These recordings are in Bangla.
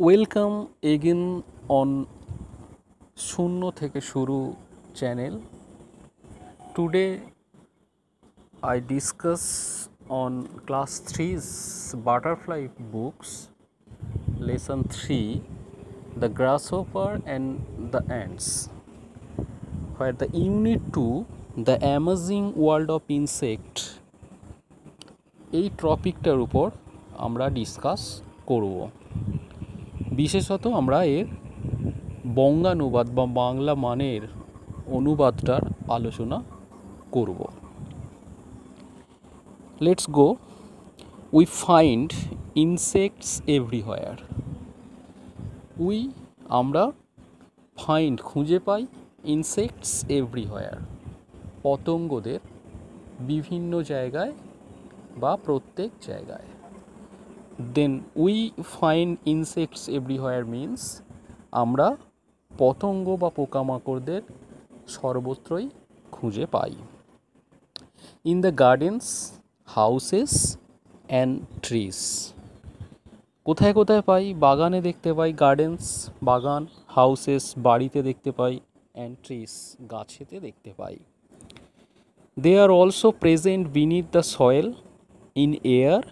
ওয়েলকাম এগেন অন শূন্য থেকে শুরু channel. Today I discuss on class 3's butterfly books lesson 3 the grasshopper and the ants, where the unit 2 the amazing world of insect এই টপিকটার উপর আমরা ডিসকাস করব। বিশেষত আমরা এর বঙ্গানুবাদ বা বাংলা মানের অনুবাদটার আলোচনা করব। Let's go. We find insects everywhere. আমরা ফাইন্ড খুঁজে পাই ইনসেক্টস এভরিহোয়ার, পতঙ্গদের বিভিন্ন জায়গায় বা প্রত্যেক জায়গায়। Then we find insects everywhere means আমরা পতঙ্গ বা পোকামাকড়দের সর্বত্রই খুঁজে পাই। In the gardens, houses and trees. কোথায় কোথায় পাই? বাগানে দেখতে পাই, গার্ডেন্স বাগান, হাউসেস বাড়িতে দেখতে পাই, অ্যান্ড ট্রিজ গাছেতে দেখতে পাই। They are also present beneath the soil, in air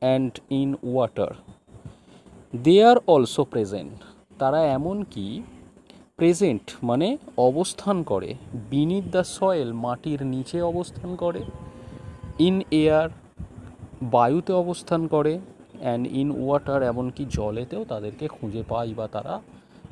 and in water. They are also present, তারা এমনকি প্রেজেন্ট মানে অবস্থান করে, বিনিথ দ্য সয়েল মাটির নিচে অবস্থান করে, ইন এয়ার বায়ুতে অবস্থান করে, অ্যান্ড ইন ওয়াটার এমনকি জলেতেও তাদেরকে খুঁজে পাই বা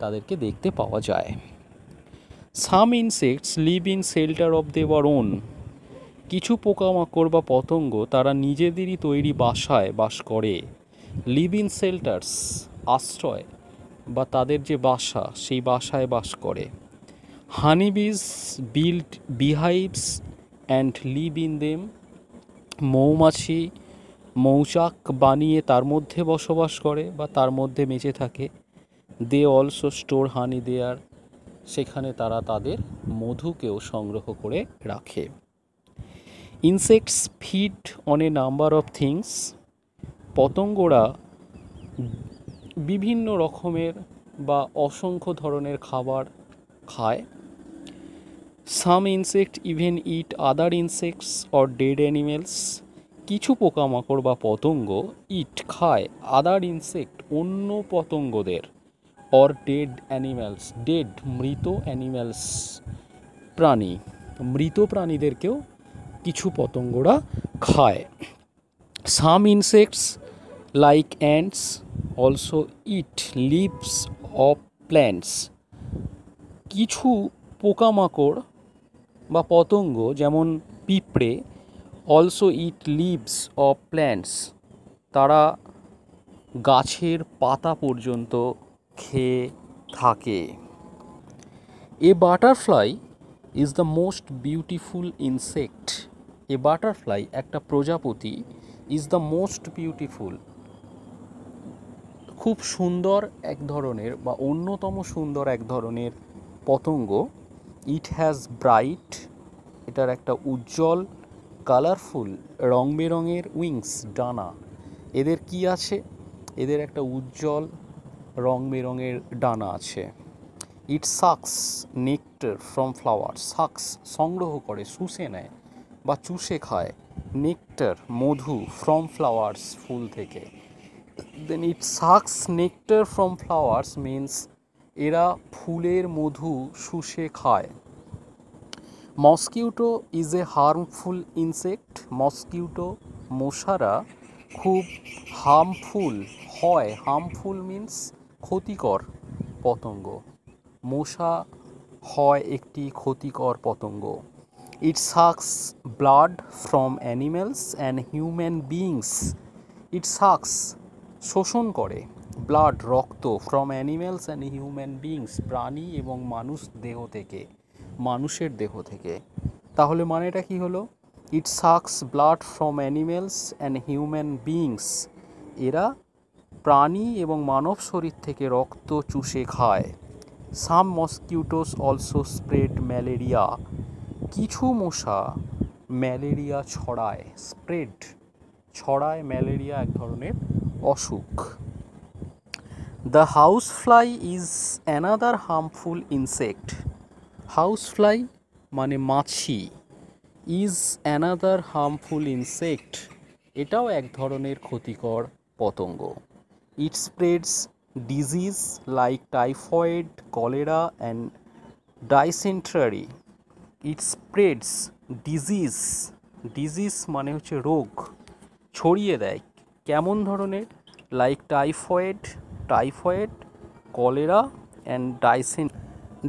তাদেরকে দেখতে পাওয়া যায়। Some insects live in shelter of their own. কিছু পোকামাকড় বা পতঙ্গ তারা নিজেদেরই তৈরি বাসায় বাস করে। লিভ ইন শেল্টার্স আশ্রয় বা তাদের যে বাসা সেই বাসায় বাস করে। Honeybees build beehives and live in them. মৌমাছি মৌচাক বানিয়ে তার মধ্যে বসবাস করে বা তার মধ্যে বেঁচে থাকে। দে অলসো স্টোর হানি দেয়ার, সেখানে তারা তাদের মধুকেও সংগ্রহ করে রাখে। Insects feed on a number of things. পতঙ্গরা বিভিন্ন রকমের বা অসংখ্য ধরনের খাবার খায়। Some insect even eat other insects or dead animals. কিছু পোকামাকড় বা পতঙ্গ ইট খায় আদার ইনসেক্ট অন্য পতঙ্গদের, অর ডেড অ্যানিম্যালস ডেড মৃত অ্যানিম্যালস প্রাণী, মৃত প্রাণীদেরকেও কিছু পতঙ্গরা খায়। Some insects like ants also eat leaves of plants. কিছু পোকামাকড় বা পতঙ্গ যেমন পিঁপড়ে also eat leaves of plants, তারা গাছের পাতা পর্যন্ত খেয়ে থাকে। A butterfly is the most beautiful insect. A butterfly একটা প্রজাপতি, ইজ দ্য মোস্ট বিউটিফুল খুব সুন্দর এক ধরনের বা অন্যতম সুন্দর এক ধরনের পতঙ্গ। ইট হ্যাজ ব্রাইট, এটার একটা উজ্জ্বল কালারফুল রং বেরঙের উইংস ডানা। এদের কি আছে? এদের একটা উজ্জ্বল রং বেরঙের ডানা আছে। It sucks nectar from flower. Sucks সংগ্রহ করে, শুষে নেয় বা চুষে খায়, নেকটার মধু, ফ্রম ফ্লাওয়ার্স ফুল থেকে। Then it sucks nectar from flowers means এরা ফুলের মধু শুষে খায়। Mosquito is a harmful insect. Mosquito মশারা খুব হার্মফুল হয়। হার্মফুল মিন্স ক্ষতিকর পতঙ্গ। মশা হয় একটি ক্ষতিকর পতঙ্গ। It sucks blood from animals and human beings. It sucks শোষণ করে, ব্লাড রক্ত, from animals and human beings প্রাণী এবং মানুষের দেহ থেকে। তাহলে মানেটা কি হলো? It sucks blood from animals and human beings, এরা প্রাণী এবং মানব শরীর থেকে রক্ত চুষে খায়। Some mosquitoes also spread malaria. কিছু মশা ম্যালেরিয়া ছড়ায়। স্প্রেড ছড়ায়, ম্যালেরিয়া এক ধরনের অসুখ। The house fly is another harmful insect. House fly মানে মাছি, ইজ অ্যানাদার হার্মফুল ইনসেক্ট এটাও এক ধরনের ক্ষতিকর পতঙ্গ। It spreads disease like typhoid, cholera and dysentery. It spreads disease, disease মানে হচ্ছে রোগ, ছড়িয়ে দেয় কেমন ধরনের, like typhoid, cholera and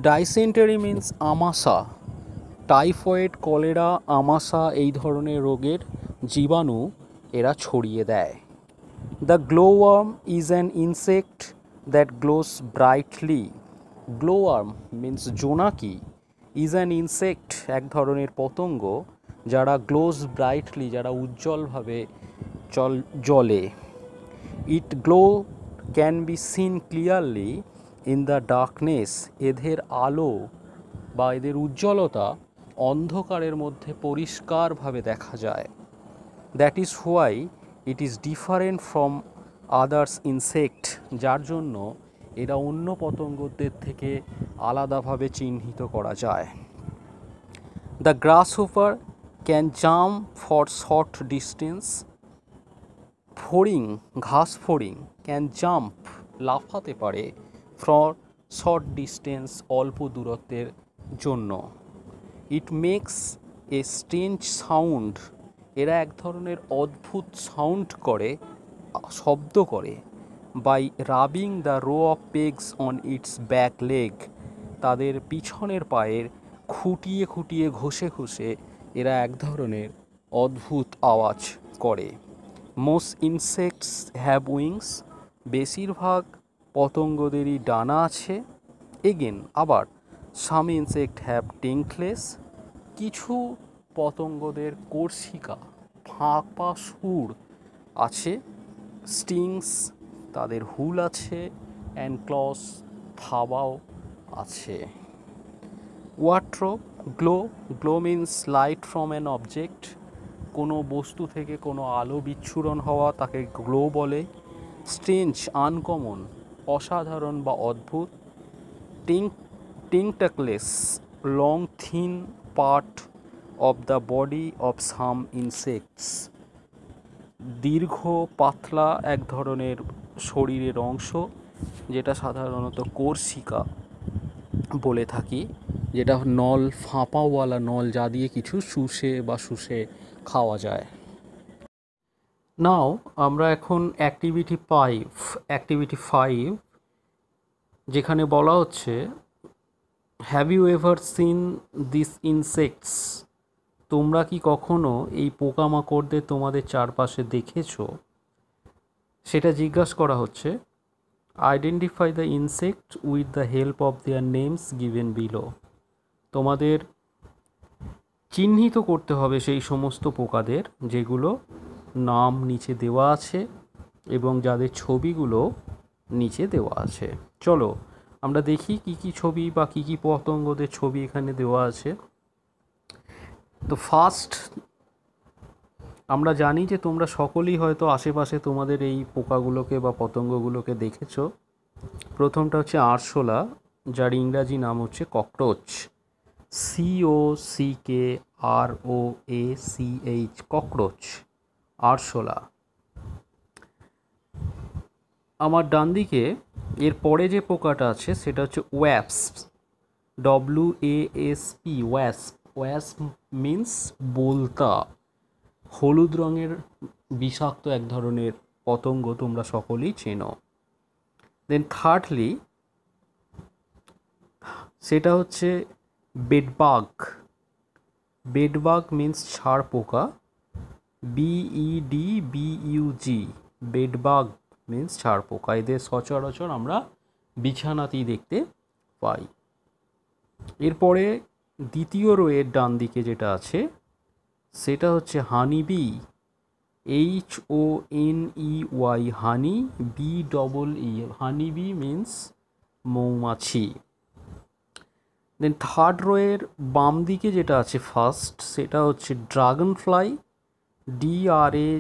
dysentery means আমাশা। টাইফয়েড, কলেরা, আমাশা এই ধরনের রোগের জীবাণু এরা ছড়িয়ে দেয়। The glowworm is an insect that glows brightly. Glowworm means জোনাকি, ইজ অ্যান ইনসেক্ট এক ধরনের পতঙ্গ যারা গ্লোস ব্রাইটলি, যারা উজ্জ্বলভাবে জ্বলে। It glow can be seen clearly in the darkness. এদের আলো বা এদের উজ্জ্বলতা অন্ধকারের মধ্যে পরিষ্কারভাবে দেখা যায়। That is why it is different from others insect, যার জন্য এরা অন্য পতঙ্গদের থেকে আলাদাভাবে চিহ্নিত করা যায়। The grasshopper can jump for short distance. ঘাস ফড়িং ক্যান জাম্প লাফাতে পারে ফর শর্ট ডিস্টেন্স অল্প দূরত্বের জন্য। It makes a strange sound, এরা এক ধরনের অদ্ভুত শব্দ করে। By rubbing the row of pegs on its back leg, তাদের পিছনের পায়ের খুঁটিয়ে খুঁটিয়ে ঘষে এরা এক ধরনের অদ্ভুত আওয়াজ করে। মোস্ট ইনসেক্টস হ্যাভ উইংস, বেশিরভাগ পতঙ্গদেরই ডানা আছে। এগেন আবার সাম ইনসেক্ট হ্যাভ টেঙ্কলেস, কিছু পতঙ্গদের কোর্সিকা ফাঁপা সুর আছে। স্টিংস তাদের হুল আছে, অ্যান্ড ক্লস থাবাও আছে। Wardrobe glow means light from an object, কোনো বস্তু থেকে কোনো আলো বিচ্ছুরণ হওয়া তাকে গ্লো বলে। স্ট্রেঞ্জ আনকমন, অসাধারণ বা অদ্ভুত। Tentacles long thin part of the body of some insects, দীর্ঘ পাতলা এক ধরনের শরীরের অংশ যেটা সাধারণত কোর্সিকা বলে থাকি, যেটা নল ফাঁপাওয়ালা নল, যা দিয়ে কিছু শুষে খাওয়া যায়। নাও আমরা এখন অ্যাক্টিভিটি 5 যেখানে বলা হচ্ছে have you ever seen this insects, তোমরা কি কখনো এই পোকামাকড়দের তোমাদের চারপাশে দেখেছো, সেটা জিজ্ঞাসা করা হচ্ছে। Identify the insect with the help of their names given below, তোমাদের চিহ্নিত করতে হবে সেই সমস্ত পোকাদের যেগুলো নাম নিচে দেওয়া আছে এবং যাদের ছবিগুলো নিচে দেওয়া আছে। চলো আমরা দেখি কি কি ছবি বা কি কি পতঙ্গদের ছবি এখানে দেওয়া আছে। তো ফার্স্ট আমরা জানি যে তোমরা সকলেই হয়তো আশেপাশে তোমাদের এই পোকাগুলোকে বা পতঙ্গগুলোকে দেখেছো। প্রথমটা হচ্ছে আরশোলা, যার ইংরাজি নাম হচ্ছে ককরোচ, COCKROACH, ককরোচ, আরশোলা। আমার ডান দিকে এর পরে যে পোকাটা আছে সেটা হচ্ছে ওয়াস্প, WASP, ওয়াস্প মিন্স বোলতা, হলুদ রঙের বিষাক্ত এক ধরনের পতঙ্গ, তোমরা সকলেই চেনো। দেন থার্ডলি সেটা হচ্ছে বেডবাগ মিন্স ছাড় পোকা, BEDBUG, বেডবাগ মিন্স ছাড় পোকা। এদের সচরাচর আমরা বিছানাতেই দেখতে পাই। এরপরে দ্বিতীয় রোয়ের ডান দিকে যেটা আছে সেটা হচ্ছে হানিবি, HONEY, হানি, BEE, হানিবি মিন্স মৌমাছি। দেন থার্ড রোয়ের বাম দিকে যেটা আছে ফার্স্ট, সেটা হচ্ছে dragon fly, DRAGONFLY,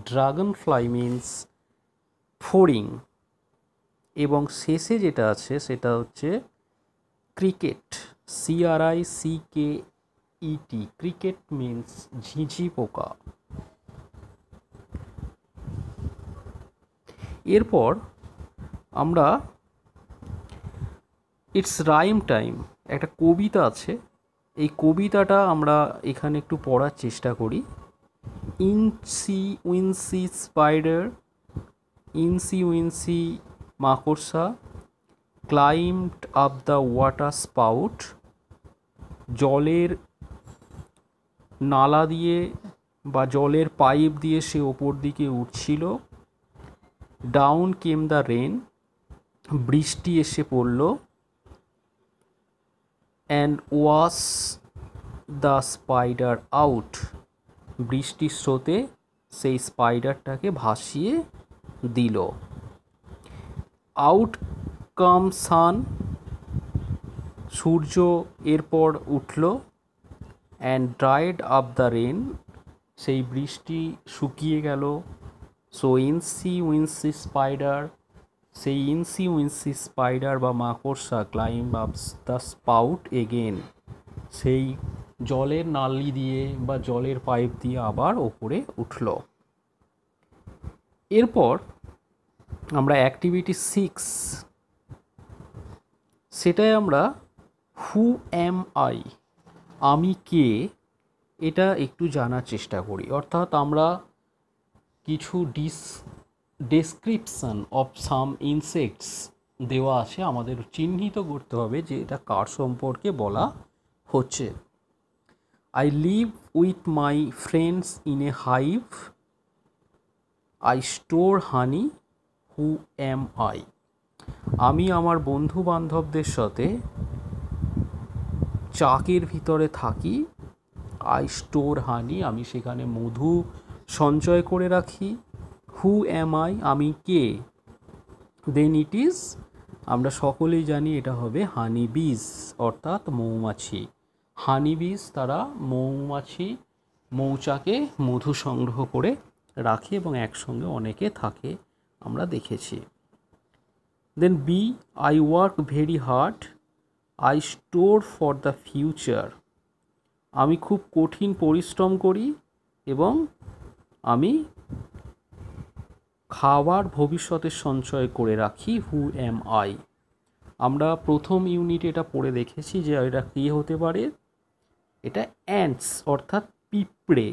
dragon fly means ফড়িং, এবং শেষে যেটা আছে সেটা হচ্ছে ক্রিকেট, CRICKET, ক্রিকেট মিন্স ঝিঁঝি পোকা। এরপর আমরা ইটস রাইম টাইম, একটা কবিতা আছে, এই কবিতাটা আমরা এখানে একটু পড়ার চেষ্টা করি। ইনসি উইনসি স্পাইডার, ইনসি উইনসি মাকড়সা, climbed up the water spout, জলের নালা দিয়ে বা জলের পাইপ দিয়ে সে ওপর দিকে উঠছিল। ডাউন কেম দ্য রেন, বৃষ্টি এসে পড়ল। And wash the spider out, বৃষ্টির স্রোতে সেই স্পাইডারটাকে ভাসিয়ে দিল। আউট কাম সান, সূর্য এরপর উঠল। And dried up the rain, সেই বৃষ্টি শুকিয়ে গেল। সো ইনসি উইনসি স্পাইডার, সেই ইনসি উইনসি স্পাইডার বা মাকড়সা climb up the spout again, সেই জলের নালি দিয়ে বা জলের পাইপ দিয়ে আবার ওপরে উঠল। এরপর আমরা অ্যাক্টিভিটি 6, সেটাই আমরা হু অ্যাম আই, আমি কে, এটা একটু জানার চেষ্টা করি। অর্থাৎ আমরা কিছু ডেসক্রিপশন অফ সাম ইনসেক্টস দেওয়া আছে, আমাদের চিহ্নিত করতে হবে যে এটা কার সম্পর্কে বলা হচ্ছে। I live with my friends in a hive, I store honey, who am I, আমি আমার বন্ধু বান্ধবদের সাথে চাকের ভিতরে থাকি। আই স্টোর হানি, আমি সেখানে মধু সঞ্চয় করে রাখি। হু অ্যাম আই, আমি কে। দেন ইট ইজ, আমরা সকলেই জানি এটা হবে হানি বিজ, অর্থাৎ মৌমাছি। হানি বিজ, তারা মৌমাছি, মৌচাকে মধু সংগ্রহ করে রাখে এবং একসঙ্গে অনেকে থাকে, আমরা দেখেছি। Then bee, I work very hard, I store for the future, আমি খুব কঠিন পরিশ্রম করি এবং আমি খাবার ভবিষ্যতে সঞ্চয় করে রাখি। হু অ্যাম আই, আমরা প্রথম ইউনিটে এটা পড়ে দেখেছি যে এটা কী হতে পারে, এটা অ্যান্টস অর্থাৎ পিঁপড়ে,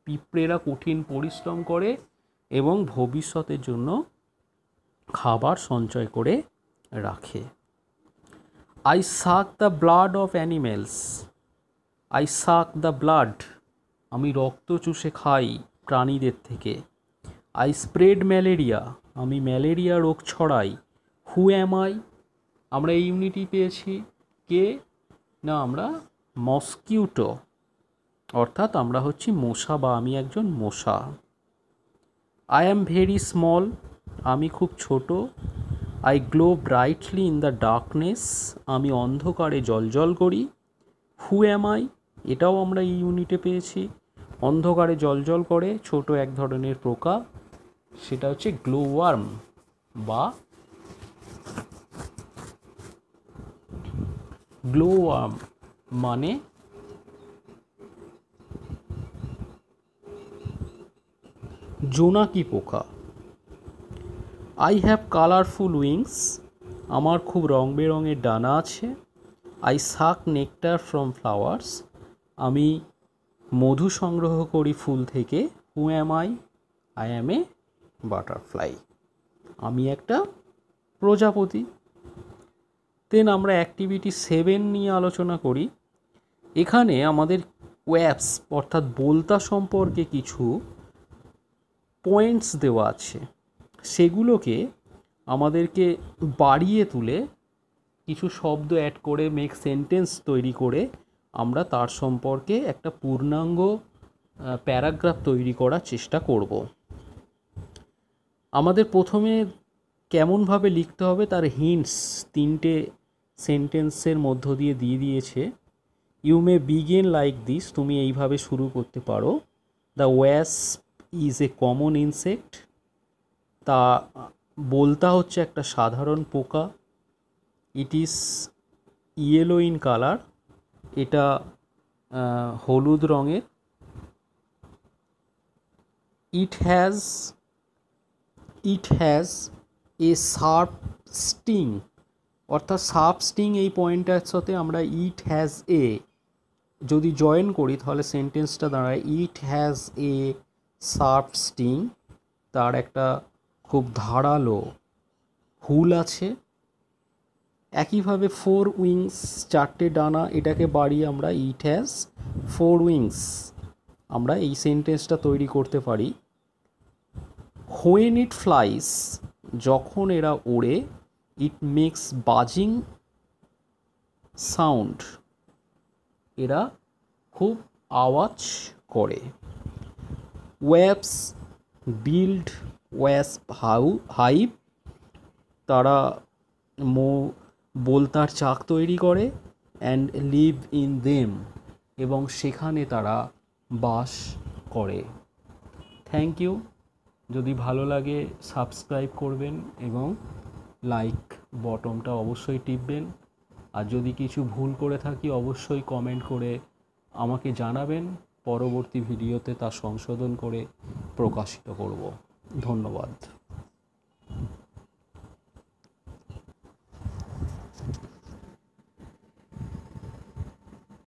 পিঁপড়েরা কঠিন পরিশ্রম করে এবং ভবিষ্যতের জন্য খাবার সঞ্চয় করে রাখে। I suck the blood of animals, I suck the blood, আমি রক্ত চুষে খাই প্রাণীদের থেকে। আই স্প্রেড ম্যালেরিয়া, আমি ম্যালেরিয়া রোগ ছড়াই। হু অ্যাম আই, আমরা এই ইউনিটি পেয়েছি কে না, আমরা মসকিউটো, অর্থাৎ আমরা হচ্ছি মশা বা আমি একজন মশা। আই অ্যাম ভেরি স্মল, আমি খুব ছোট। I glow brightly in the darkness, আমি অন্ধকারে জ্বলজ্বল করি। হু অ্যাম আই, এটাও আমরা এই ইউনিটে পেয়েছি, অন্ধকারে জ্বলজ্বল করে ছোট এক ধরনের পোকা, সেটা হচ্ছে গ্লো ওয়ার্ম বা গ্লো ওয়ার্ম মানে জোনাকি পোকা। আই হ্যাভ কালারফুল উইংস, আমার খুব রং বেরঙের ডানা আছে। I suck nectar from flowers, আমি মধু সংগ্রহ করি ফুল থেকে। Who am I, I am a butterfly, আমি একটা প্রজাপতি। দেন আমরা অ্যাক্টিভিটি 7 নিয়ে আলোচনা করি। এখানে আমাদের ওয়াবস অর্থাৎ বোলতা সম্পর্কে কিছু পয়েন্টস দেওয়া আছে, সেগুলোকে আমাদেরকে বাড়িয়ে তুলে কিছু শব্দ অ্যাড করে মেক সেন্টেন্স তৈরি করে আমরা তার সম্পর্কে একটা পূর্ণাঙ্গ প্যারাগ্রাফ তৈরি করার চেষ্টা করব। আমাদের প্রথমে কেমনভাবে লিখতে হবে তার হিন্টস 3টে সেন্টেন্সের মধ্য দিয়ে দিয়েছে। You may begin like this, তুমি এইভাবে শুরু করতে পারো। The wasp is a common insect, তা বলতা হচ্ছে একটা সাধারণ পোকা। It is yellow in colour, এটা হলুদ রঙের। It has a sharp sting, অর্থাৎ শার্প স্টিং এই পয়েন্টটার সাথে আমরা ইট হ্যাজ এ যদি জয়েন করি তাহলে সেন্টেন্সটা দাঁড়ায় it has a sharp sting, তার একটা খুব ধারালো হুল আছে। একইভাবে 4 উইংস, 4টে ডানা, এটাকে বাড়িয়ে আমরা ইট হ্যাজ 4 উইংস, আমরা এই সেন্টেন্সটা তৈরি করতে পারি। হোয়েন ইট ফ্লাইস, যখন এরা ওড়ে, ইট মেক্স বাজিং সাউন্ড, এরা খুব আওয়াজ করে। ওয়েবস বিল্ড ওয়াস্প হাইভ, তারা বোলতার চাক তৈরি করে। অ্যান্ড লিভ ইন দেম, এবং সেখানে তারা বাস করে। Thank you. যদি ভালো লাগে সাবস্ক্রাইব করবেন এবং লাইক বটনটা অবশ্যই টিপবেন। আর যদি কিছু ভুল করে থাকি অবশ্যই কমেন্ট করে আমাকে জানাবেন, পরবর্তী ভিডিওতে তা সংশোধন করে প্রকাশিত করব। ধন্যবাদ।